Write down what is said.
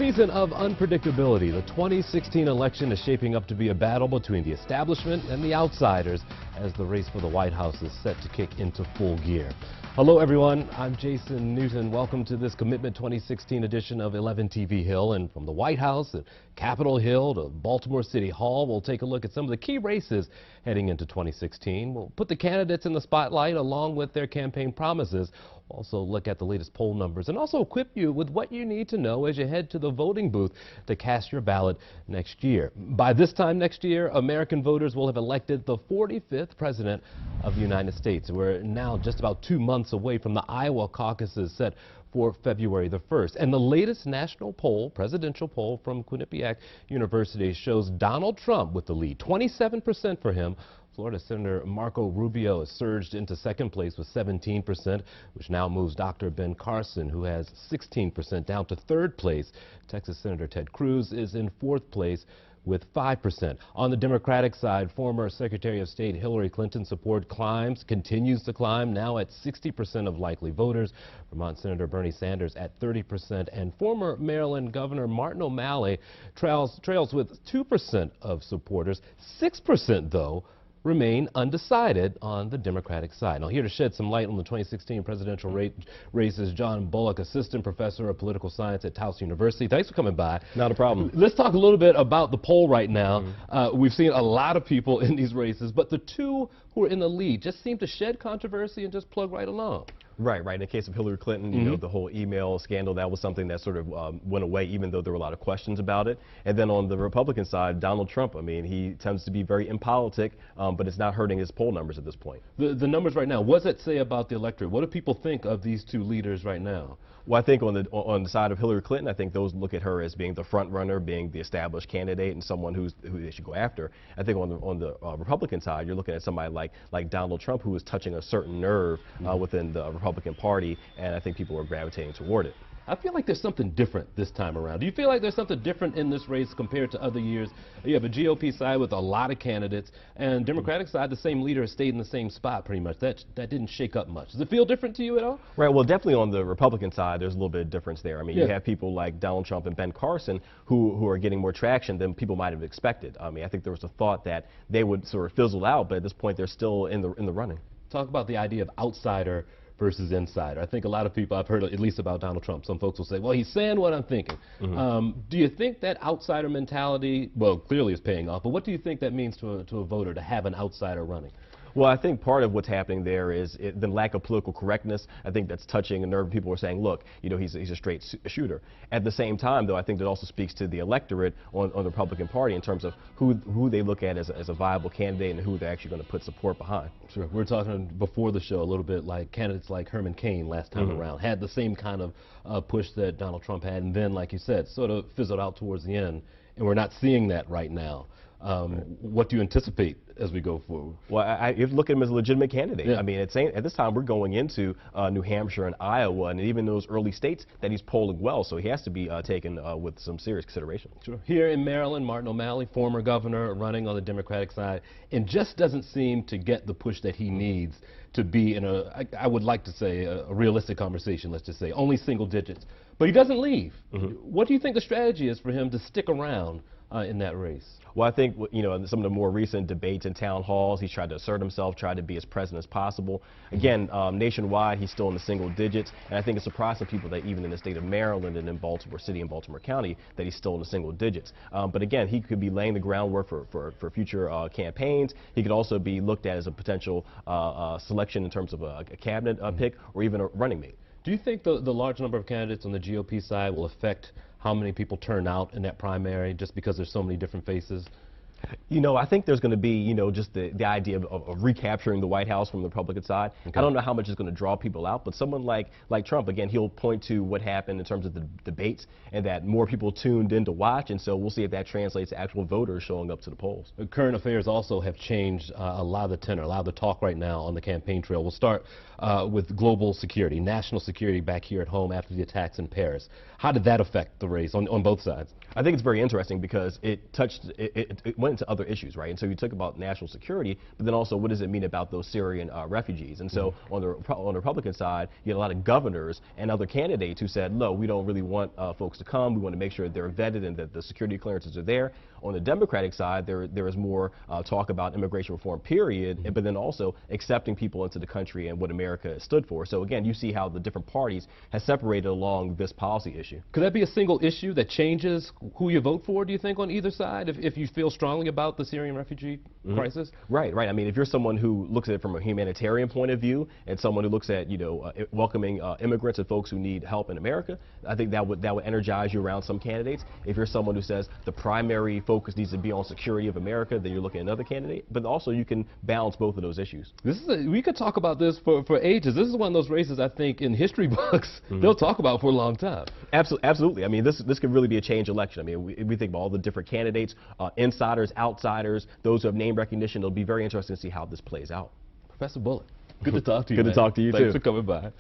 season of unpredictability, the 2016 election is shaping up to be a battle between the establishment and the outsiders as the race for the White House is set to kick into full gear. Hello everyone, I'm Jason Newton. Welcome to this Commitment 2016 edition of 11 TV Hill. And from the White House at Capitol Hill to Baltimore City Hall, we'll take a look at some of the key races heading into 2016. We'll put the candidates in the spotlight along with their campaign promises. We'll also look at the latest poll numbers and also equip you with what you need to know as you head to the voting booth to cast your ballot next year. By this time next year, American voters will have elected the 45th President of the United States. We're now just about 2 months away from the Iowa caucuses set for February the 1st. And the latest national poll, presidential poll from Quinnipiac University, shows Donald Trump with the lead, 27% for him. Florida Senator Marco Rubio has surged into second place with 17%, which now moves Dr. Ben Carson, who has 16%, down to third place. Texas Senator Ted Cruz is in fourth place with 5%. On the Democratic side, former Secretary of State Hillary Clinton's support continues to climb, now at 60% of likely voters. Vermont Senator Bernie Sanders at 30%, and former Maryland Governor Martin O'Malley trails with 2% of supporters. 6%, though, remain undecided on the Democratic side. Now, here to shed some light on the 2016 presidential race is John Bullock, Assistant Professor of Political Science at Towson University. Thanks for coming by. Not a problem. Let's talk a little bit about the poll right now. We've seen a lot of people in these races, but the two who are in the lead just seem to shed controversy and just plug right along. Right. In the case of Hillary Clinton, you know, the whole email scandal, that was something that sort of went away, even though there were a lot of questions about it. And then on the Republican side, Donald Trump, I mean, he tends to be very impolitic, but it's not hurting his poll numbers at this point. The numbers right now, what does it say about the electorate? What do people think of these two leaders right now? Well, I think on the side of Hillary Clinton, I think those look at her as being the front runner, being the established candidate, and someone who they should go after. I think on the Republican side, you're looking at somebody like Donald Trump, who is touching a certain nerve within the Republican Party, and I think people are gravitating toward it. I feel like there's something different this time around. Do you feel like there's something different in this race compared to other years? You have a GOP side with a lot of candidates, and Democratic side, the same leader has stayed in the same spot pretty much. That didn't shake up much. Does it feel different to you at all? Right, well, definitely on the Republican side, there's a little bit of difference there. I mean, you have people like Donald Trump and Ben Carson who are getting more traction than people might have expected. I mean, I think there was a thought that they would sort of fizzle out, but at this point, they're still in the running. Talk about the idea of outsider versus insider. I think a lot of people, I've heard at least about Donald Trump, some folks will say, well, he's saying what I'm thinking. Do you think that outsider mentality, well, clearly is paying off, but what do you think that means to a voter to have an outsider running? Well, I think part of what's happening there is the lack of political correctness. I think that's touching a nerve. People are saying, look, you know, he's a straight shooter. At the same time, though, I think that also speaks to the electorate on the Republican Party in terms of who they look at as a viable candidate and who they're actually going to put support behind. Sure. We were talking before the show a little bit like candidates like Herman Cain last time around had the same kind of push that Donald Trump had, and then, like you said, sort of fizzled out towards the end, and we're not seeing that right now. What do you anticipate as we go forward? Well, you look at him as a legitimate candidate. I mean, at this time, we're going into New Hampshire and Iowa, and even those early states that he's polling well, so he has to be taken with some serious consideration. Sure. Here in Maryland, Martin O'Malley, former governor, running on the Democratic side, and just doesn't seem to get the push that he needs to be in I would like to say, a realistic conversation, let's just say, only single digits. But he doesn't leave. What do you think the strategy is for him to stick around in that race? Well, I think, you know, some of the more recent debates in town halls, he's tried to assert himself, tried to be as present as possible. Again, nationwide, he's still in the single digits, and I think it's surprising people that even in the state of Maryland and in Baltimore City and Baltimore County, that he's still in the single digits. But again, he could be laying the groundwork for future campaigns. He could also be looked at as a potential selection in terms of a cabinet pick or even a running mate. Do you think the large number of candidates on the GOP side will affect how many people turn out in that primary just because there's so many different faces? You know, I think there's going to be, you know, just the idea of recapturing the White House from the Republican side. I don't know how much is going to draw people out, but someone like Trump, again, he'll point to what happened in terms of the debates and that more people tuned in to watch, and so we'll see if that translates to actual voters showing up to the polls. Current affairs also have changed a lot of the tenor, a lot of the talk right now on the campaign trail. We'll start with global security, national security back here at home after the attacks in Paris. How did that affect the race on both sides? I think it's very interesting because it went into other issues, right? And so you talk about national security, but then also what does it mean about those Syrian refugees? And so on the Republican side, you had a lot of governors and other candidates who said, no, we don't really want folks to come. We want to make sure they're vetted and that the security clearances are there. On the Democratic side, there is more talk about immigration reform, period, but then also accepting people into the country and what America has stood for. So again, you see how the different parties have separated along this policy issue. Could that be a single issue that changes who you vote for, do you think, on either side, if you feel strongly about the Syrian refugee crisis? Right. I mean, if you're someone who looks at it from a humanitarian point of view and someone who looks at, welcoming immigrants and folks who need help in America, I think that would energize you around some candidates. If you're someone who says the primary focus needs to be on security of America, then you're looking at another candidate. But also you can balance both of those issues. We could talk about this for ages. This is one of those races I think in history books they'll talk about for a long time. Absolutely. I mean, this could really be a change election. I mean, we think about all the different candidates, insiders, outsiders, those who have name recognition. It'll be very interesting to see how this plays out. Professor Bullock, good to talk to you. Good to talk to you, too. Thanks for coming by.